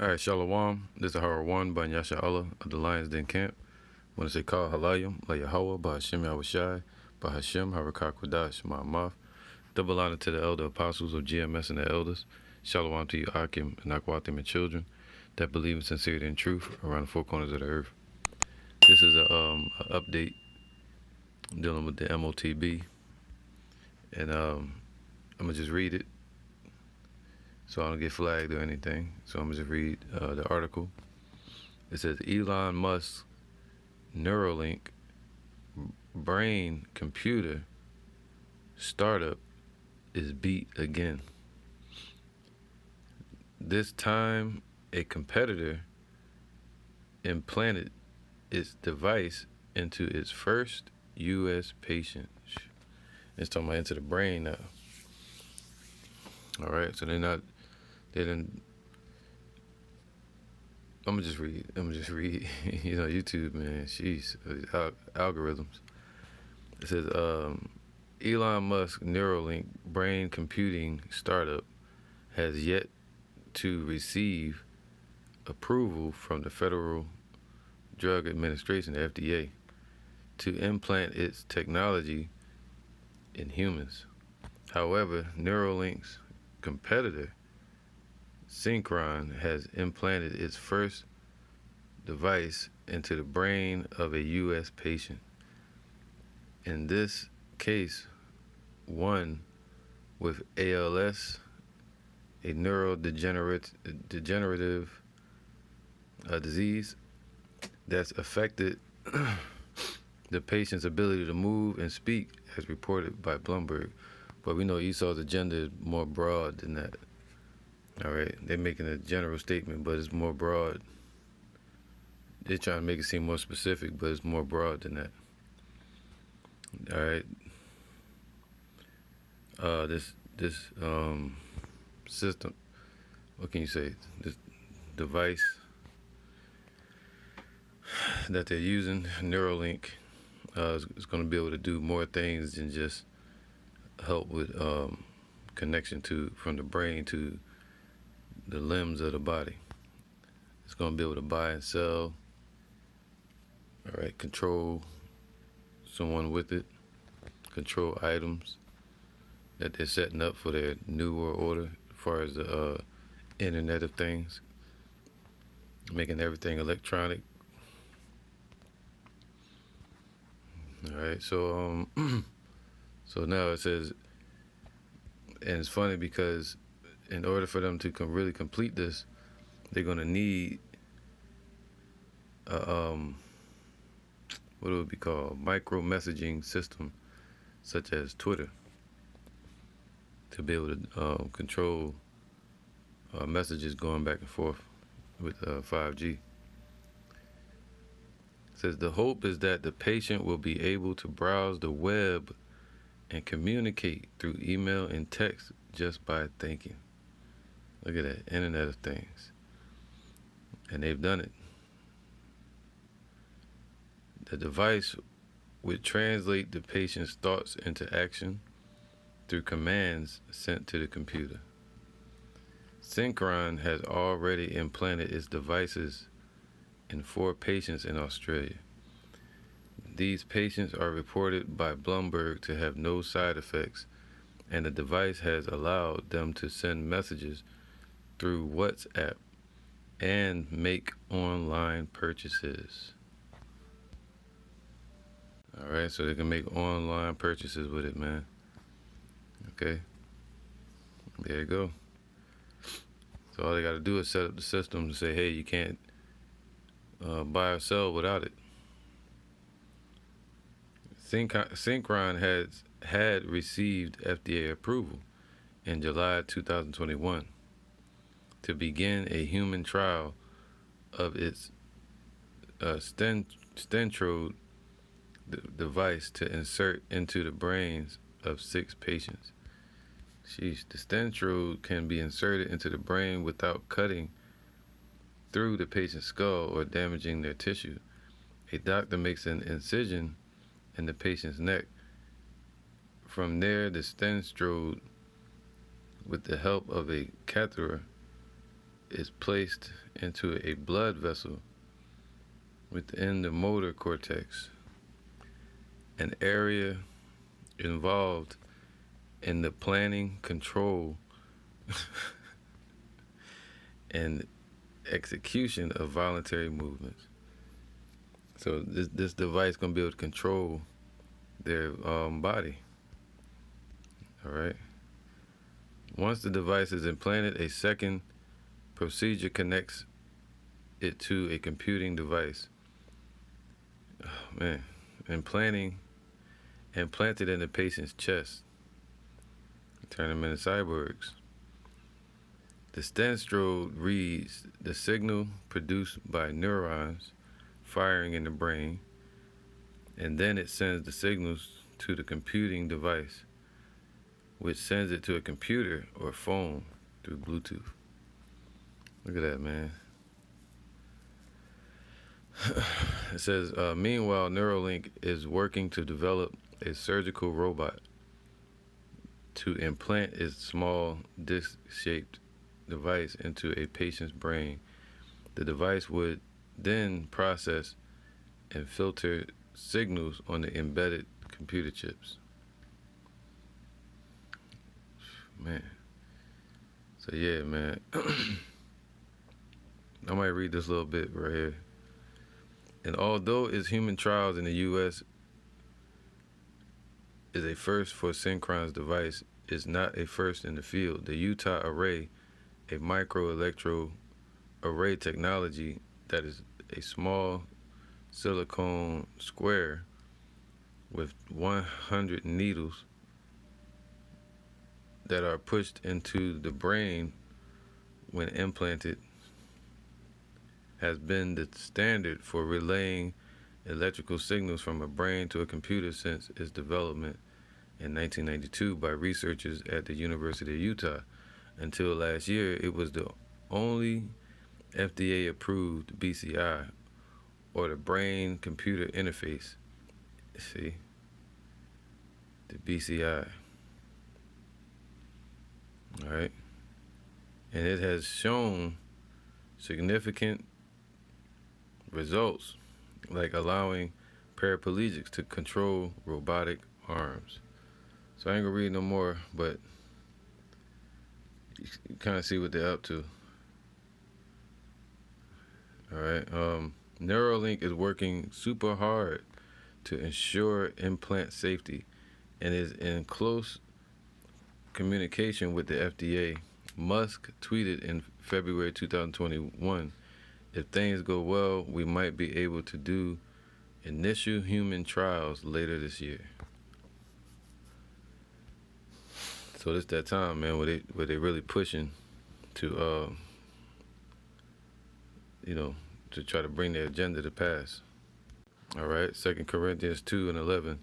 All right, Shalom. This is Horror 1 by Yasha Allah of the Lions Den Camp. When I say call Halayim, La Yahweh, by Hashem Yahushai, by Hashem Harakak Kodash, Ma'amaf. Double honor to the elder apostles of GMS and the elders. Shalom to you, Akim and Akwatim and children that believe in sincerity and truth around the four corners of the earth. This is a update dealing with the MOTB. And I'm going to just read it so I don't get flagged or anything. So I'm going to just read the article. It says, Elon Musk Neuralink brain computer startup is beat again. This time, a competitor implanted its device into its first U.S. patient. It's talking about into the brain now. All right, so they didn't. I'm gonna just read. You know, YouTube, man. Jeez, algorithms. It says, Elon Musk Neuralink brain computing startup has yet to receive approval from the Federal Drug Administration, the FDA, to implant its technology in humans. However, Neuralink's competitor, Synchron, has implanted its first device into the brain of a U.S. patient. In this case, one with ALS, a neurodegenerative disease that's affected the patient's ability to move and speak, as reported by Bloomberg. But we know Esau's agenda is more broad than that. All right, they're making a general statement, but it's more broad. They're trying to make it seem more specific, but it's more broad than that. All right. This system, what can you say? This device that they're using, Neuralink, is going to be able to do more things than just help with connection from the brain to the limbs of the body. It's going to be able to buy and sell, all right, control someone with it, control items that they're setting up for their new world order as far as the Internet of Things, making everything electronic. All right, so so now it says, and it's funny because in order for them to really complete this, they're going to need what it would be called, micro messaging system, such as Twitter, to be able to control messages going back and forth with 5G. It says the hope is that the patient will be able to browse the web and communicate through email and text just by thinking. Look at that, Internet of Things. And they've done it. The device would translate the patient's thoughts into action through commands sent to the computer. Synchron has already implanted its devices in 4 patients in Australia. These patients are reported by Bloomberg to have no side effects, and the device has allowed them to send messages through WhatsApp and make online purchases. All right, so they can make online purchases with it, man. Okay, there you go. So all they got to do is set up the system to say, hey, you can't buy or sell without it. Synchron had received FDA approval in July 2021 to begin a human trial of its Stentrode device to insert into the brains of 6 patients. Sheesh, the Stentrode can be inserted into the brain without cutting through the patient's skull or damaging their tissue. A doctor makes an incision in the patient's neck. From there, the Stentrode, with the help of a catheter, is placed into a blood vessel within the motor cortex, an area involved in the planning, control, and execution of voluntary movements. So this device gonna be able to control their body. All right. Once the device is implanted, a second procedure connects it to a computing device. Oh, man, implanted in the patient's chest, turn them into cyborgs. The stenstrode reads the signal produced by neurons firing in the brain, and then it sends the signals to the computing device, which sends it to a computer or phone through Bluetooth. Look at that, man. It says, meanwhile, Neuralink is working to develop a surgical robot to implant its small disc-shaped device into a patient's brain. The device would then process and filter signals on the embedded computer chips. Man. So yeah, man. I might read this little bit right here. And although its human trials in the U.S. is a first for Synchron's device, it's not a first in the field. The Utah Array, a microelectrode array technology that is a small silicone square with 100 needles that are pushed into the brain when implanted, has been the standard for relaying electrical signals from a brain to a computer since its development in 1992 by researchers at the University of Utah. Until last year, it was the only FDA-approved BCI, or the brain-computer interface. See? The BCI. All right? And it has shown significant results, like allowing paraplegics to control robotic arms. So I ain't gonna read no more, but you kind of see what they're up to. All right. Neuralink is working super hard to ensure implant safety and is in close communication with the FDA. Musk tweeted in February 2021, if things go well, we might be able to do initial human trials later this year. So it's that time, man, where they really pushing to to try to bring their agenda to pass. All right, 2 Corinthians 2:11.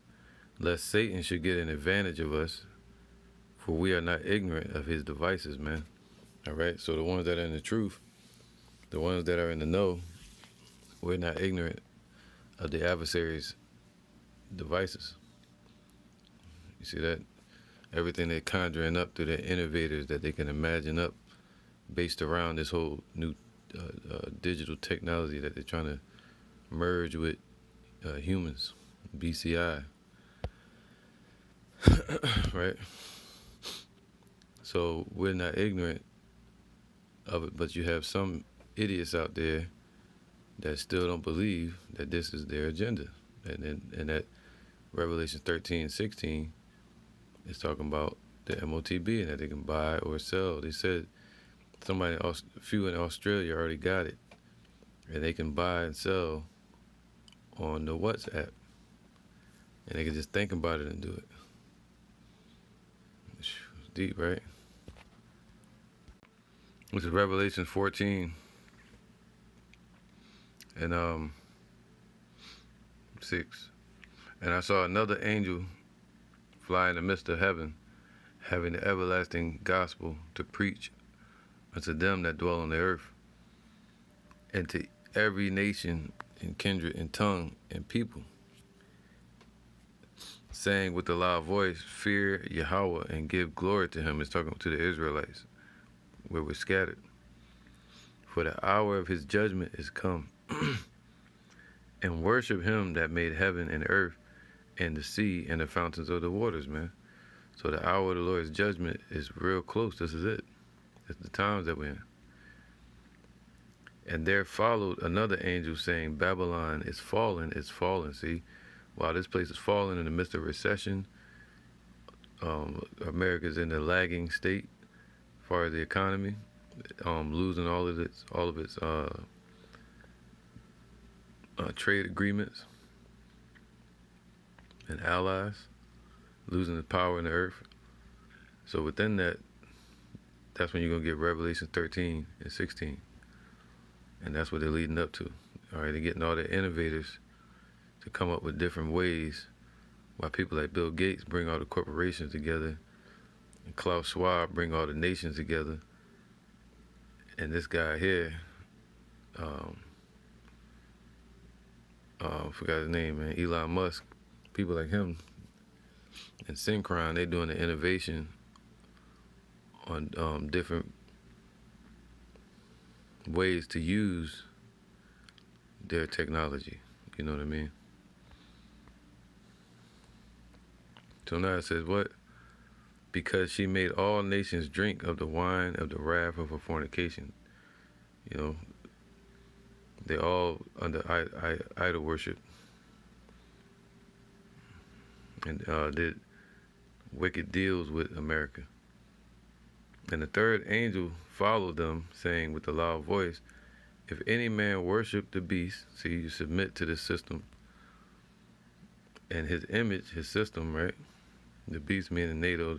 Lest Satan should get an advantage of us, for we are not ignorant of his devices, man. All right, so the ones that are in the truth, the ones that are in the know, we're not ignorant of the adversary's devices. You see that? Everything they're conjuring up through their innovators that they can imagine up based around this whole new digital technology that they're trying to merge with humans, BCI. Right? So we're not ignorant of it, but you have some idiots out there that still don't believe that this is their agenda. And that Revelation 13:16 is talking about the MOTB and that they can buy or sell. They said a few in Australia already got it, and they can buy and sell on the WhatsApp, and they can just think about it and do it. It's deep, right? Which is Revelation 14 and 6. And I saw another angel fly in the midst of heaven, having the everlasting gospel to preach unto them that dwell on the earth, and to every nation and kindred and tongue and people, saying with a loud voice, fear Yahweh and give glory to him. It's talking to the Israelites, where we're scattered. For the hour of his judgment is come. And worship him that made heaven and earth and the sea and the fountains of the waters, man. So the hour of the Lord's judgment is real close. This is it. It's the times that we're in. And there followed another angel saying, Babylon is fallen, it's fallen. See, while this place is falling in the midst of recession, America's in the lagging state as far as the economy, losing all of its trade agreements and allies, losing the power in the earth. So within that, that's when you're going to get Revelation 13 and 16. And that's what they're leading up to. All right, they're getting all the innovators to come up with different ways, while people like Bill Gates bring all the corporations together, and Klaus Schwab bring all the nations together, and this guy here, forgot his name, man, Elon Musk, people like him, and Synchron, they're doing the innovation on different ways to use their technology. You know what I mean? So now it says what? Because she made all nations drink of the wine of the wrath of her fornication. You know, they all under idol worship and did wicked deals with America. And the third angel followed them, saying with a loud voice, if any man worship the beast, see, you submit to this system, and his image, his system, right? The beast meaning NATO,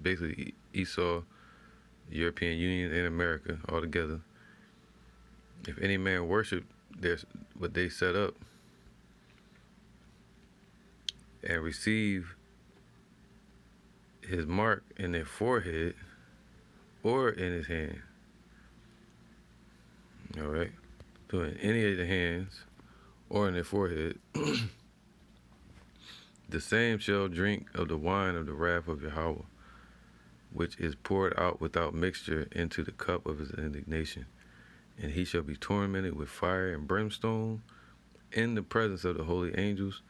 basically Esau, the European Union, and America all together. If any man worship what they set up and receive his mark in their forehead or in his hand, all right, so in any of the hands or in their forehead, the same shall drink of the wine of the wrath of Yahweh, which is poured out without mixture into the cup of his indignation. And he shall be tormented with fire and brimstone in the presence of the holy angels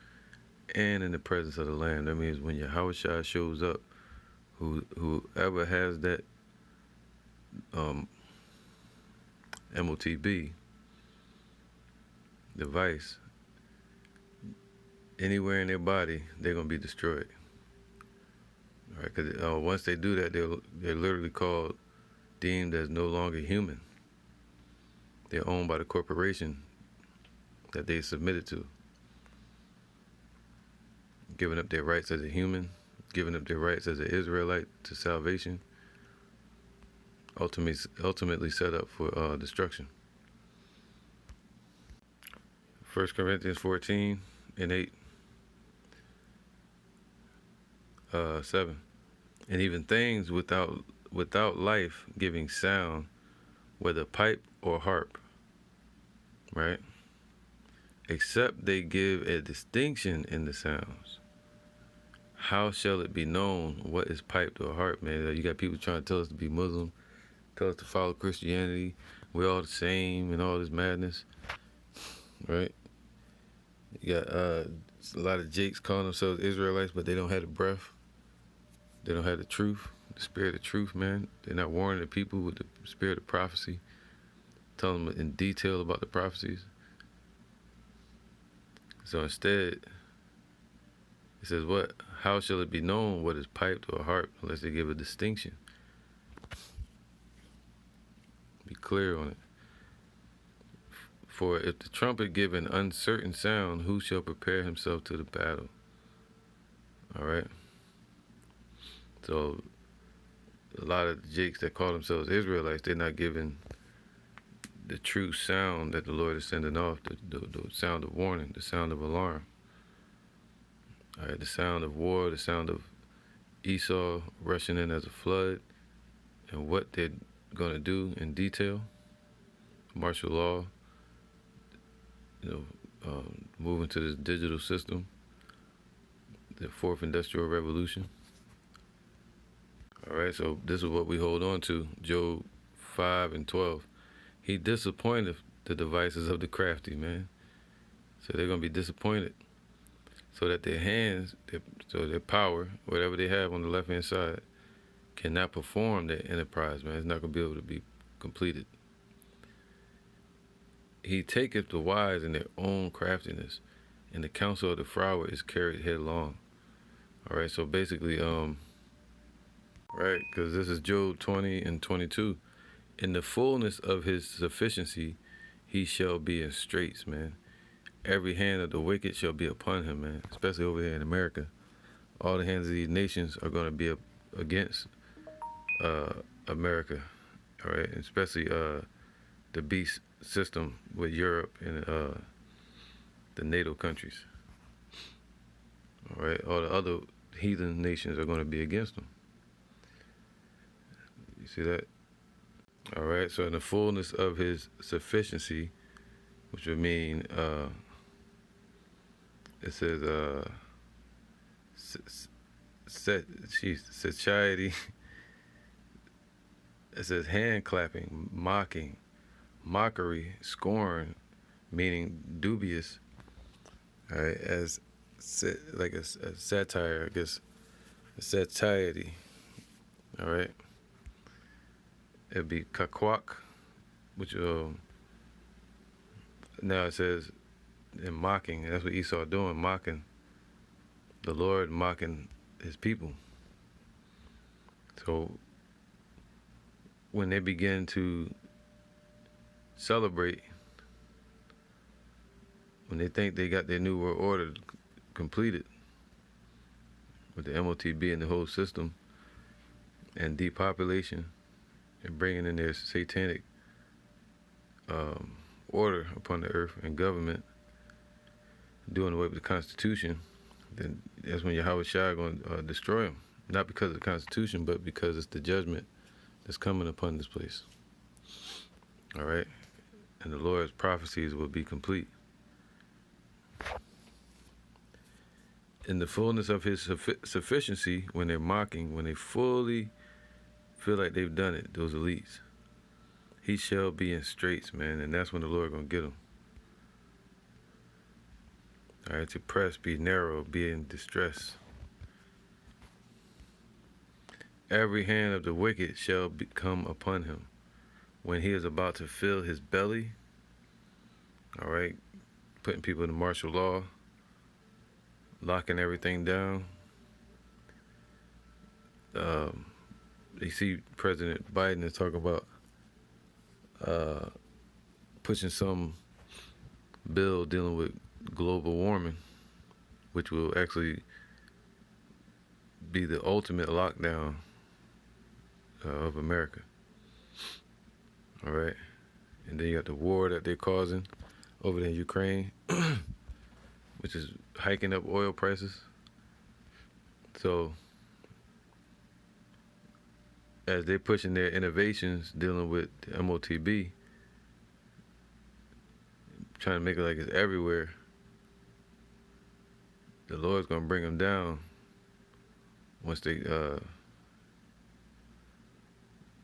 and in the presence of the Lamb. That means when Yahweh shows up, whoever has that MOTB device, anywhere in their body, they're going to be destroyed. All right, because once they do that, they're literally deemed as no longer human. They're owned by the corporation that they submitted to, giving up their rights as a human, giving up their rights as an Israelite to salvation, ultimately set up for destruction. 1 Corinthians 14 and 8. 7. And even things without life giving sound, whether pipe or harp, right? Except they give a distinction in the sounds. How shall it be known what is piped or harp, man? You got people trying to tell us to be Muslim, tell us to follow Christianity. We're all the same and all this madness, right? You got a lot of Jakes calling themselves Israelites, but they don't have the breath. They don't have the truth, the spirit of truth, man. They're not warning the people with the spirit of prophecy, telling them in detail about the prophecies. So instead, it says what? How shall it be known what is piped or harp unless they give a distinction? Be clear on it. For if the trumpet give an uncertain sound, who shall prepare himself to the battle? All right. So a lot of the Jakes that call themselves Israelites, they're not giving the true sound that the Lord is sending off, the sound of warning, the sound of alarm. All right, the sound of war, the sound of Esau rushing in as a flood, and what they're going to do in detail, martial law, moving to this digital system, the fourth industrial revolution. All right, so this is what we hold on to, Job 5 and 12. He disappointed the devices of the crafty, man. So they're gonna be disappointed. So that their hands, so their power, whatever they have on the left hand side, cannot perform their enterprise, man. It's not gonna be able to be completed. He taketh the wise in their own craftiness, and the counsel of the froward is carried headlong. All right, so basically, right, because this is Job 20 and 22. In the fullness of his sufficiency, he shall be in straits, man. Every hand of the wicked shall be upon him, man. Especially over here in America, all the hands of these nations are going to be against America, all right, especially the beast system with Europe and the NATO countries. All right, all the other heathen nations are going to be against them. You see that? All right, so in the fullness of his sufficiency, which would mean it says satiety. It says hand clapping, mocking, mockery, scorn, meaning dubious. All right, as like a satire, I guess, a satiety. All right, it'd be kakwak, which now it says in mocking. That's what Esau doing, mocking the Lord, mocking his people. So when they begin to celebrate, when they think they got their new world order completed with the MOTB and the whole system and depopulation and bringing in their satanic order upon the earth and government, doing away with the Constitution, then that's when Yahweh Shai going to destroy them. Not because of the Constitution, but because it's the judgment that's coming upon this place. All right? And the Lord's prophecies will be complete. In the fullness of his sufficiency, when they're mocking, when they fully feel like they've done it, those elites, he shall be in straits, man, and that's when the Lord going to get them. All right, to press, be narrow, be in distress. Every hand of the wicked shall come upon him when he is about to fill his belly. All right, putting people in martial law, locking everything down. You see President Biden is talking about pushing some bill dealing with global warming, which will actually be the ultimate lockdown of America. All right, and then you got the war that they're causing over there in Ukraine, which is hiking up oil prices. So as they're pushing their innovations dealing with the MOTB, trying to make it like it's everywhere, the Lord's going to bring them down once they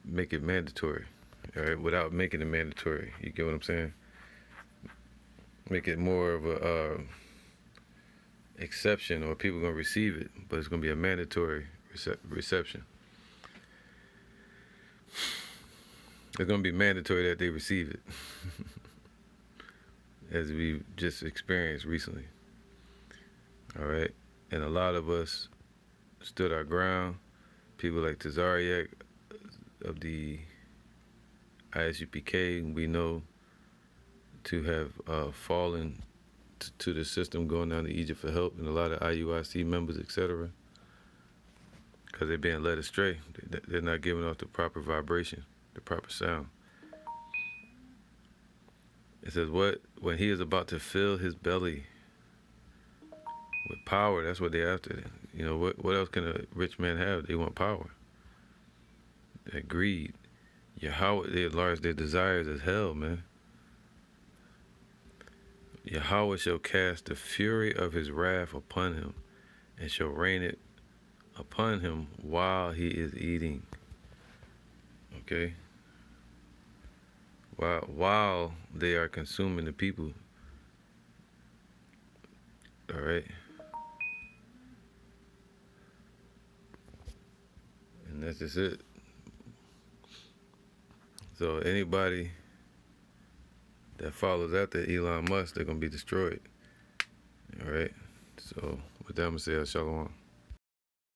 make it mandatory, all right, without making it mandatory. You get what I'm saying? Make it more of a exception, or people going to receive it, but it's going to be a mandatory reception. It's going to be mandatory that they receive it, as we just experienced recently. All right, and a lot of us stood our ground. People like Tazariak of the ISUPK, we know to have fallen to the system, going down to Egypt for help, and a lot of IUIC members, etc., because they're being led astray. They're not giving off the proper vibration, the proper sound. It says, when he is about to fill his belly with power, that's what they're after. You know, what else can a rich man have? They want power. That greed. Yahweh, they enlarge their desires as hell, man. Yahweh shall cast the fury of his wrath upon him, and shall rain it upon him while he is eating. Okay? while they are consuming the people. All right. And that's just it. So anybody that follows after Elon Musk, they're gonna be destroyed. All right. So with that, I'm gonna say Shalom.